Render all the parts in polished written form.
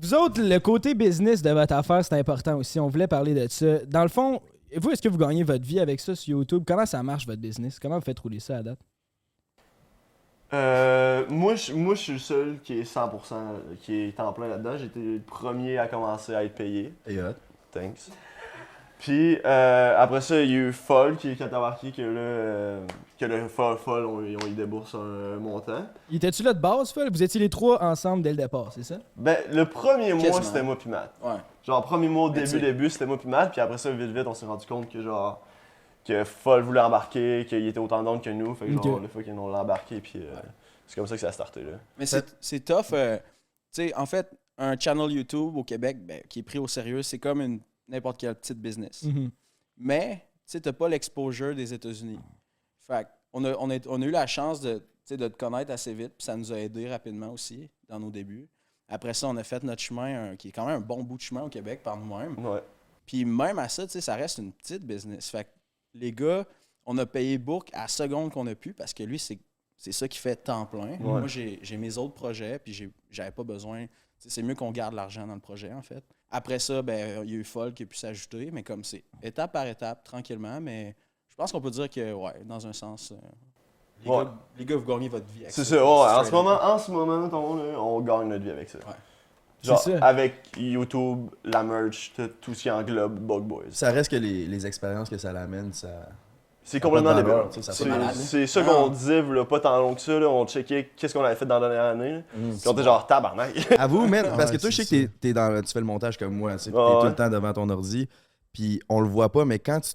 Vous autres, le côté business de votre affaire, c'est important aussi. On voulait parler de ça. Dans le fond, vous, est-ce que vous gagnez votre vie avec ça sur YouTube? Comment ça marche, votre business? Comment vous faites rouler ça à date? Moi, je suis le seul qui est 100%, qui est temps plein là-dedans. J'ai été le premier à commencer à être payé. Et hot. Thanks. Puis après ça, il y a eu Foll qui est embarqué, que le Foll, ils déboursent un montant. Il était-tu là de base, Phil? Vous étiez les trois ensemble dès le départ, c'est ça? Ben, le premier mois, Quasiment. c'était moi pis Matt. Ouais. Genre, premier mois, Mais début, c'était moi pis Matt. Puis après ça, vite, on s'est rendu compte que genre, que Foll voulait embarquer, qu'il était autant d'ondes que nous. Fait que genre, Ok. le fois qu'ils l'ont embarqué, puis c'est comme ça que ça a starté, là. Mais c'est tough. Tu sais, en fait, un channel YouTube au Québec qui est pris au sérieux, c'est comme n'importe quelle petite business. Mhm. Mais, tu sais, t'as pas l'exposure des États-Unis. Fait qu'on on a eu la chance de te connaître assez vite, puis ça nous a aidé rapidement aussi dans nos débuts. Après ça, on a fait notre chemin, qui est quand même un bon bout de chemin au Québec par nous-mêmes. Ouais. Puis même à ça, tu sais, ça reste une petite business. Fait que les gars, on a payé Bourque à la seconde qu'on a pu parce que lui, c'est ça qui fait temps plein. Moi, j'ai mes autres projets, puis j'avais pas besoin. C'est mieux qu'on garde l'argent dans le projet, en fait. Après ça, ben il y a eu Foll qui a pu s'ajouter, mais comme c'est étape par étape, tranquillement. Mais je pense qu'on peut dire que, ouais, dans un sens, les gars, vous gagnez votre vie avec C'est ça. ça, ouais. En Straight up. ce moment, on gagne notre vie avec ça. Ouais. Genre, C'est ça. avec YouTube, la merch, tout ce qui englobe Bug Boys. Ça reste que les expériences que ça l'amène, ça. C'est complètement pas de débile. valeur, tu sais, ça a pas de valeur. C'est ça qu'on disait, là, pas tant long que ça. Là, on checkait qu'est-ce qu'on avait fait dans la dernière année. Là. Puis on était genre tabarnak. Avoue, man, parce que toi, je sais c'est que tu fais le montage comme moi, tu sais, puis Ouais, t'es tout ouais. le temps devant ton ordi, puis on le voit pas, mais quand tu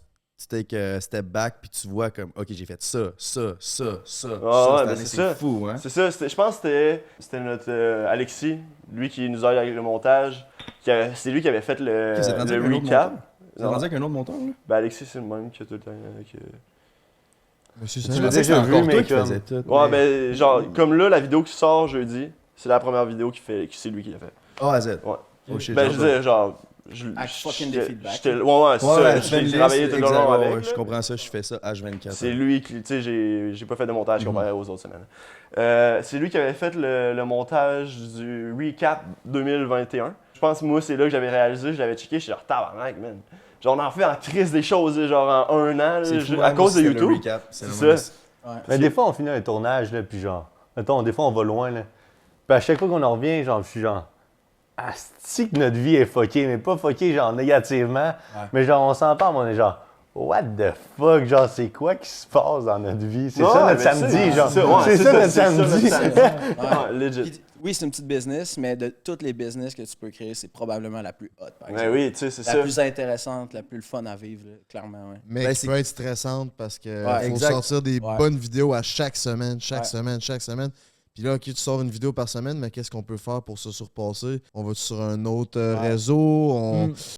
take a step back, puis tu vois comme, OK, j'ai fait ça, ouais, cette ben année, c'est c'est ça. fou, hein? C'est ça, je pense que c'était notre Alexis, lui qui nous aide avec le montage. C'est lui qui avait fait le, Ok, c'est rendu le avec un autre recap. monteur? C'est rendu avec un autre monteur, là? Ben Alexis, c'est le même qui a tout le temps. Monsieur Tu Saint- l'as déjà déjà vu, vu, mais mais qui comme- faisait tout. Ouais, ben genre, comme là, la vidéo qui sort jeudi, c'est la première vidéo c'est lui qui l'a fait. A à Z. Ouais. Oh shit, Ben je veux dire, genre. Avec fucking des feedbacks. Ouais, ouais, c'est ça. J'ai travaillé tout le long avec. Je là. comprends ça, je fais ça H24. C'est lui qui, tu sais, j'ai pas fait de montage comparé aux autres semaines. C'est lui qui avait fait le montage du recap 2021. Je pense que moi, c'est là que j'avais réalisé, je l'avais checké, je suis genre tabarnak, man. Genre, on en fait en crise des choses, genre en un an, C'est là, fou, à hein, cause de moi, c'était le YouTube. recap, c'est C'est le ça. Ouais. Mais des fois, on finit un tournage, là, puis genre, mettons, des fois, on va loin, là. Puis à chaque fois qu'on en revient, genre, je suis genre, asti que notre vie est fuckée, mais pas fuckée, genre, négativement. Mais genre, on s'en parle, mais on est genre, what the fuck, genre, c'est quoi qui se passe dans notre vie? C'est Ouais, ça notre mais samedi, genre. ouais, C'est ça notre samedi. Ouais, legit. Puis, oui, c'est une petite business, mais de toutes les business que tu peux créer, c'est probablement la plus hot, par Mais exemple. oui, tu sais, c'est La ça. plus intéressante, la plus le fun à vivre, là, clairement. Ouais. Mais Ben, qui c'est- peut être stressante parce que Ouais, faut exact. sortir des Ouais. bonnes vidéos à chaque semaine, Ouais. chaque semaine. Puis là, OK, tu sors une vidéo par semaine, mais qu'est-ce qu'on peut faire pour se surpasser? On va sur un autre réseau?